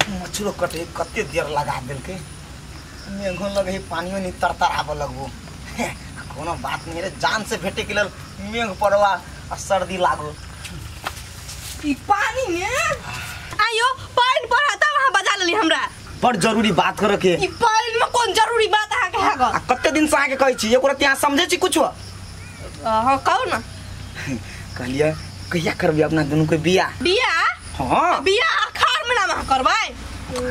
मछुरो कटे कते देर लगा दिल के मेघो लगे पानियो नहीं तरतर आब लगबो कोनो बात नहीं रे जान से भेटे के लेल मेघ पड़वा आ सर्दी लागो ई पानी में आयो पानी पड़ता वहां बजा लेली हमरा बड़ जरूरी बात करे के ई पानी में कौन जरूरी बात है के है आ कते दिन से आके कहै छी एको रति यहां समझे छी कुछ हां कहू ना कहलिए कहिया करबे अपना दोनों के बियाह बियाह हां बियाह अखाड़ में ना करबै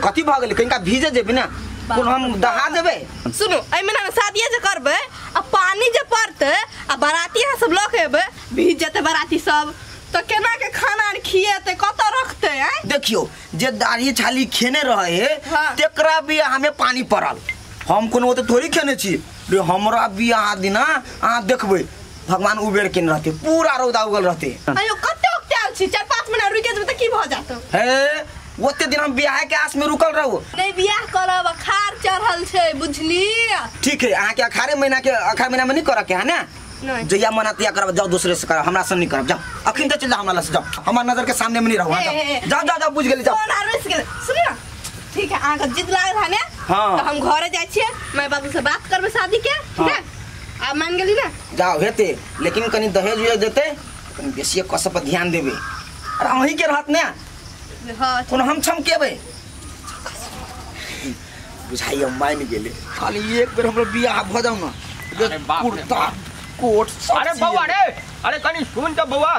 कथि भ गेलै कनिका भीजे जेबे ना कोन हम दहा देबे सुनो ए महीना में शादी जे करबै आ पानी जे पड़ते आ बाराती है सब लोग हेबे भीज जते बाराती सब तो केना के खाना खिएते कत रखते हैं देखियो जे दाढ़ी छाली खेने रहे हाँ। तेकरा बियाह में पानी पड़ल हम कोनो तो थोड़ी खेने छी रे हमरा बियाह दिना आ देखबै भगवान उबेर के रहते पूरा रौदा उगल रहते अयो कते वक्त आल छी 4-5 मिनट रुके जेबे त की भ जात हे ओते दिन हम बियाह के आस में रुकल रहू नहीं बियाह करब अखाड़ चढ़ल छै बुझली ठीक है अहाँ के अखाड़े महीना में नहीं करके है ना नहीं जया मना तिया करब जाओ दूसरे से करब हमरा से नहीं करब जाओ अखिन तो चल जा हमरा से जाओ हमार नजर के सामने में नहीं रहू जाओ जाओ जाओ बुझ गेली जाओ सुन ना ठीक है आगे जिद लागल है ना हाँ। तो हम घरे जाय छियै मैं बाबू से बात करबे शादी के ठीक है आ मान गेली ना जाओ हेते लेकिन कनी दहेज उहेज देते कनी बेसी कस पर ध्यान देबे अरे अहीं के रहत ना हां कोन हम छमकेबे बुझाइए मान गेले खाली एक बेर हमरा बियाह भ जाऊ ना कुर्ता कोट अरे बउआ अरे कनी सुन तो बउआ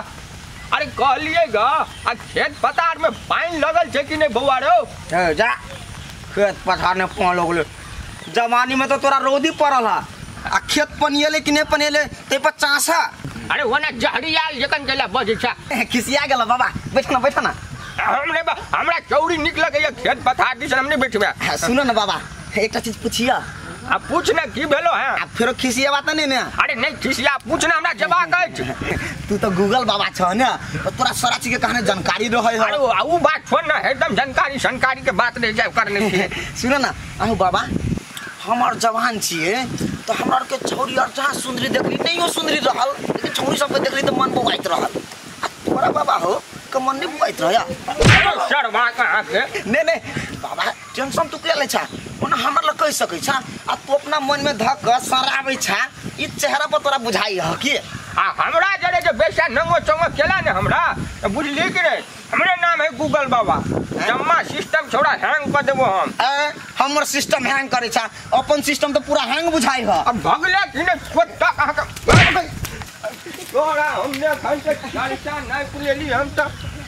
अरे कहलिएगा आ खेत पथार में पानी लगल छे कि नहीं बउआ रे जा खेत पथार में पानी लगले जवानी में तो तोरा रोदी पड़ल है आ खेत पनिएले कि नहीं पनिएले ते पर चासा अरे वना जहरियाल जकन गेला बजे छा खिसिया गेल बाबा बैठ ना हमरा चौड़ी निक लगैया खेत पथार दिस हम नहीं बैठबे सुनो ना बाबा एकटा चीज पूछिया आ पूछ ना की भेलो है आ फेरो खिसिया बात नहीं ना अरे नहीं खिसिया पूछ ना हमरा जवाब अछि तू तो गूगल बाबा छ ना तो तोरा सारा चीज के कहानी जानकारी रहे है अरे ऊ बात छोड़ ना एकदम जानकारी के बात नहीं जाय करने की सुनो ना आहू बाबा हमार जवान छिए तो हमरा के छौरी और जहां सुंदरी देखली नहीं हो सुंदरी रहल लेकिन छौरी सब के देखली तो मन बुआइत रहल आ तोरा बाबा हो के मन नहीं बुआइत रहया शर्मा कहां के नहीं बाबा टेंशन तू के ले छा ओना हमर ल कह सकै छा आ तू अपना मन में धक सराबै छा ई चेहरा पर तोरा बुझाई ह कि आ हमरा जरे जे बेसा नंगो चंगो केला ने हमरा बुझली कि नहीं हमरे नाम है गूगल बाबा जम्मा सिस्टम छोड़ा हैंग कर देबो हम हमर सिस्टम हैंग करे छा अपन सिस्टम तो पूरा हैंग बुझाई ह अब भगले कि ने छोटा कहां का तोरा हमने खंडे चालिसा नहीं पुरेली हम तो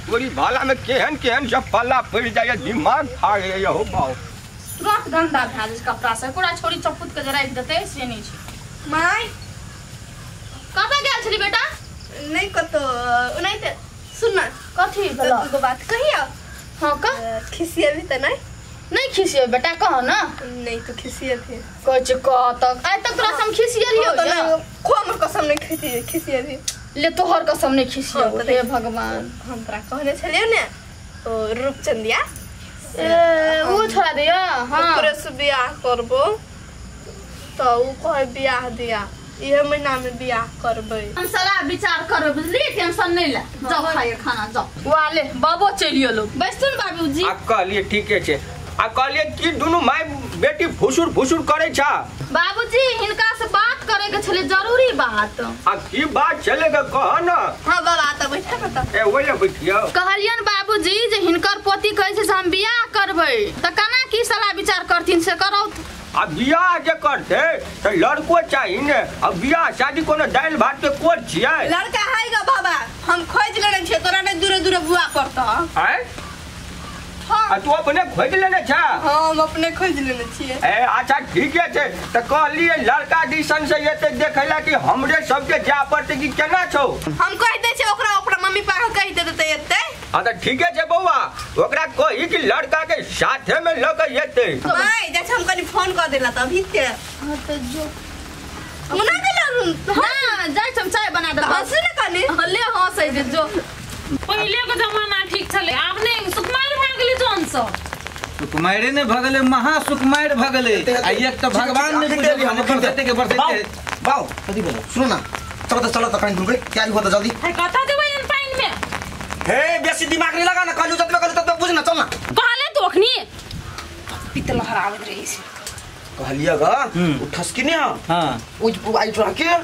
तोरी भाला में केहन सब पल्ला पड़ जाए दिमाग खा गए हो बाऊ तुरंत गंदा भए जाय कपड़ा से पूरा छोड़ी चप्पूत के जरा देते से नहीं छै माय कतऽ गेल छली बेटा नहीं कतो नहीं ते सुन ना कथी भेलो एगो बात कहिया हां का खिसिया भी त नहीं खिसियो बेटा कहो ना नहीं तो खिसिया थे कहै छै तक आइ तक तोरा हम खिसियलियो तो खोम कसम नहीं खिसिया भी ले तोहर कसम नहीं खिसियो हे भगवान हम तोरा कहने छलियो ने ओ रूपचंदिया वो छोड़ा दिया हां तोरे से बियाह करबो तो ऊ कहे बियाह दिया ये महीना में बियाह करबै हम सलाह विचार करब बुझली टेंशन नहीं ले जाओ खाइए खाना जाओ वाले बाबू चलियो लोग बैठुन बाबूजी आ कहलिए ठीके छै आ कहलिए कि दुनु माय बेटी फुसुर करे छा बाबूजी हिनका से बात करे के छले जरूरी बात आ की बात चलेगा कह ना हां बाबा त बैठा ना ए ओले बैठियो कहलियन बाबूजी जे हिनकर पोती कहै छै हम बियाह करबै त केना की सलाह विचार करथिन से करौ आ बियाह जे करते तो लड़को चाहिए ने अब बियाह शादी कोनो दाल भात के कोर छियै लड़का हैगा बाबा हम खोज लेने छे तोरा ने दूरे बुआ पड़ता हैं आ तू अपने खोज लेने छा हम अपने खोज लेने छिए ए अच्छा ठीक है छे त कहलिए लड़का दिसन से एते देखैला कि हमरे सबके जा पड़ते कि केना छौ हम कह दे छे ओकरा मम्मी पापा कह दे देते एते हां त ठीक है छे बौआ ओकरा कहि कि लड़का के साथे में ल के एते भाई जैसे हम कनी फोन कर देला त अभी ते हां त जो मना देला हां जाय हम चाय बना दे हंसी न कनी ले हंसै दे जो पहले के जमाना ठीक छले आब नहीं सुकुमार भ गेली जोन सो सुकुमारे ने भगले महा सुकुमार भगले आ एक त भगवान ने बुझली हम बरसाते के बरसाते बाऊ कथि बोलो सुनो ना चलो त पानी ढूंढ तैयारी हो त जल्दी है कथा देबै इन पानी में हे बेसी दिमाग नहीं लगा ना कलू जत में कलू तत बुझ ना चल ना कहले तो अखनी कहलिया ग ठसकी नहीं हां उ आई छोरा के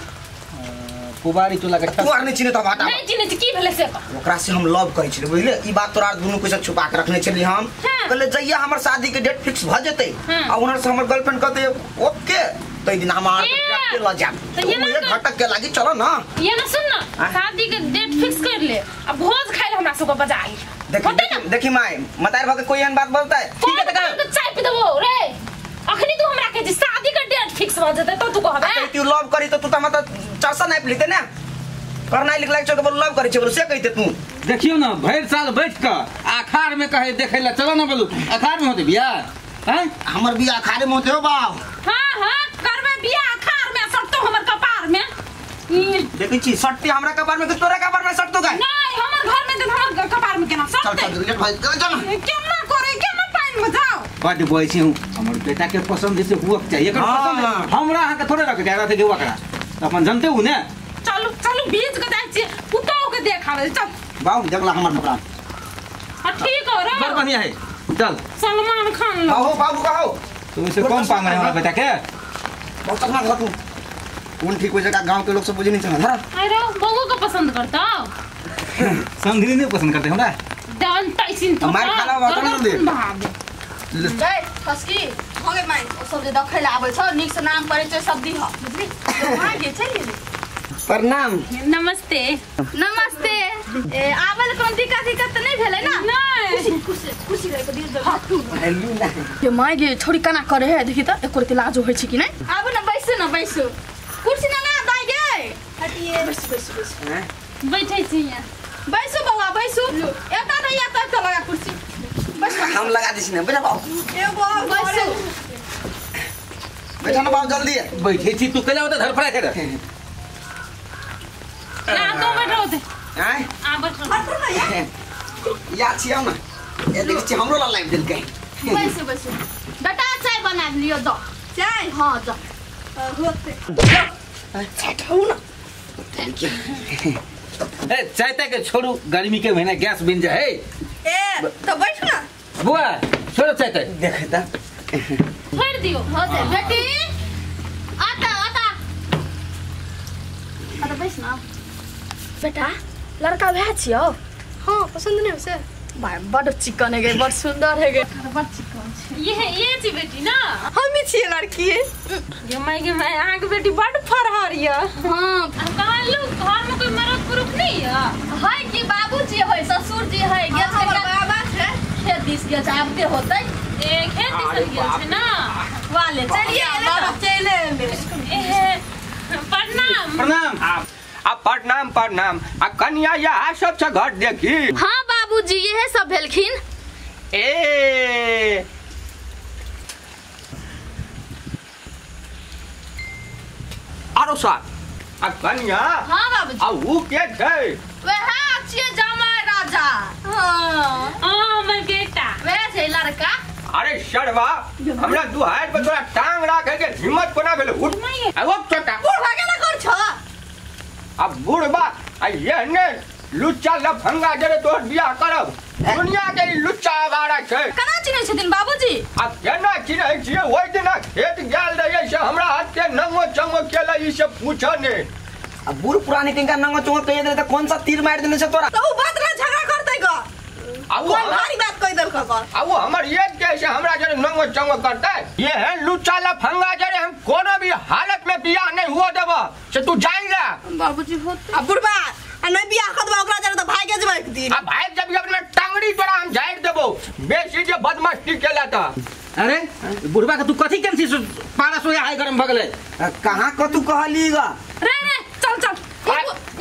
कुबारी टोला के तू आर नहीं चिने त बाटा नहीं चिने की भेले से ओकरा से हम लव करै छिले बुझले ई बात तोरा दुनु कैसे छुपा के रखने छली हम कहले जइया हमर शादी के डेट फिक्स भ जते आ उनर से हमर गर्लफ्रेंड कहते ओके तै दिन हम आर के ल जा तो ये घटक के लागी चलो ना ये ना सुन ना शादी के डेट फिक्स कर ले अब भोज खाए हमरा सब को बजाई देखी माय मतार भके कोई एहन बात बोलता है ठीक है तो चाय पी देबो रे अखनी तू हमरा के शादी का डेट फिक्स भ जते तो तू कहबे तू लव करी तो तू त मत चर्चा नहीं लिखते ना करना लिख लाग चक बोल लव करी छ बोल से कहते तू देखियो ना भर साल बैठ के आखार में कहे देखे ला चलो ना बोलू आखार में होते बियाह हैं हमर बियाह आखार में होते हो बाऊ हां करबे बियाह आखार में सटतो हमर कपार में देखै छी सट्टी हमरा कपार में कि तोरा कपार में सटतो गाय नहीं हमर घर में तो हमर कपार में केना सटते चल चल भाई चल केना करे केना टाइम में जाओ बड बोई छी हमर बेटा के पसंद जैसे हुआ चाहिए एकर पसंद हमरा हां के थोड़े रख के रहा थे कि वकरा अपन जानते हो ना चलो चलो बीच के जाय छी पुतो के देखावे चल बाऊ देखला हमर कपड़ा ठीक हो रे बड़ बढ़िया है चल सलमान खान लो आओ बाबू कहो तुम इसे कौन पांग रहे हमारा बेटा के बहुत तक ना तू कौन ठीक हो जाएगा गांव के लोग सब बुझे नहीं चला अरे बहू को पसंद करता संगरी नहीं पसंद करते हमरा दान तैसिन तो हमार खाना वाटर न दे जय ठसकी हो गए माई सब जे देखै ला आबै छ निक से नाम परिचय सब दी ह बुझली वहां के चलिए प्रणाम नमस्ते नमस्ते ए आबल कोन दिक्कत नहीं भेलै ना नहीं खुशी रह के दिल दे हेलू ना ये माई गे छोड़ी कना करे है देखि त एको रति लाजो होइ छै कि नहीं आबु न बैसु कुर्सी ना ना दाइ गे हटिए बैसु हैं बैठे छी यहाँ बैसु बौआ बैसु एता नहीं आता त लगा कुर्सी बैसु हम लगा दिस ने बैठा बाबू एगो बैसु बैठा ना बाबू जल्दी बैठे छी तू कला होता धरफड़ा के ना तो बैठो दे हैं आ बैठो हटो ना यार या छियौ ना ए देखि छी हमरो ला लाइव दिल के बैसु बेटा चाय बना लियो द चाय हां द होते छाटौ ना थैंक यू ए चाहता के छोड़ू गर्मी के महीना गैस बन जाए ए तो बैठ ना बुआ छोड़ो चाहता देखे त छोड़ दियो होते बेटी आता बैस ना बेटा लड़का भए छियो हाँ पसंद नहीं उसे भाई बड़ चिकन है गे बड़ सुंदर है गे बड़ चिकन ये छी बेटी ना हम ही छिए लड़की ये मैं अहाँ के बेटी बड़ फरहर ये हाँ कहाँ लोग घर में कोई मरद पुरुष नहीं है कि बाबूजी है ससुर जी है गे बाबा है खेत दिस के जाबते होते ए खेती से गेल छै ना वाले चलिए बाबा चले प्रणाम प्रणाम आ प्रणाम आ कन्या यहाँ सब से घर देखी हाँ बाबूजी यही सब भेलखिन ए आरो साथ आ कन्या हाँ बाबूजी आ ऊ के छै वह छिए जमाई राजा हाँ हमर बेटा वह छै लड़का अरे शर्मा हमरा दू हाथ पे तोरा टांग राखे के हिम्मत कोना भेल उठ आ वो छोटा बुढ़वा के ना कर छ अब बुढ़बा आ ये ने लुच्चा लफंगा जरे तोर बियाह करब दुनिया के ई लुच्चा आवारा छै कना चिन्है छथिन बाबूजी आ केना चिन्है छियै ओइ दिना खेत गेल रहियै से हमरा हाथ के नंगो चंगो केला ई सब पूछ ने अब बूढ़ पुरानी किनका नंगो चोंगो कह दे त कौन सा तीर मार देने से तोरा तो उ बात ना झगड़ा करतै ग आ वो भारी बात कह देल ग आ वो हमर ये कैसे हमरा जरे नंगो चंगो करतै ये है लुच्चा लफंगा जरे हम कोनो भी हालत में बियाह नहीं हुआ देबो से तू जान ले बाबूजी होत अब बुढ़वा आ नहीं बियाह करबा ओकरा जरे त भागे जेबै एक दिन आ भाई जब अपने टांगड़ी तोरा हम झाड़ देबो बेसी जे बदमाशी केला त अरे बुढ़वा के तू कथी केन छी पारा सोया हाय गरम भगले कहां क तू कहली ग रे चल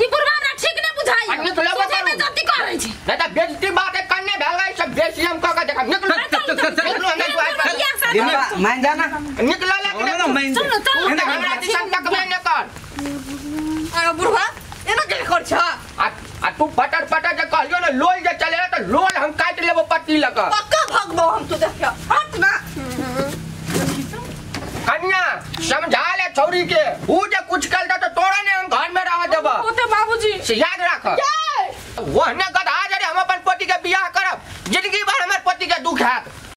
ई बुढ़वा ना ठीक नहीं बुझाई अन्य तो लगा सोचे में जल्दी करे छी दादा बेइज्जती बात है करने भेलै सब बेसी हम कह के देखा निकल मान जाना निकला लेकिन सुन चल हमरा दिशा तक में न कर आ बुढ़वा एना के कर छ आ तू पटर जे कहलियो ना लोल जे चले त लोल हम काट लेबो पट्टी लगा पक्का भगबो हम तो देखियो हट ना कन्या समझा ले छौरी के ऊ जे कुछ कल दा तो तोरा ने हम घर में रह देबा ओते बाबूजी से याद रख वो ने गधा जरे हम अपन पति के बियाह करब जिंदगी भर हमर पति के दुख हैत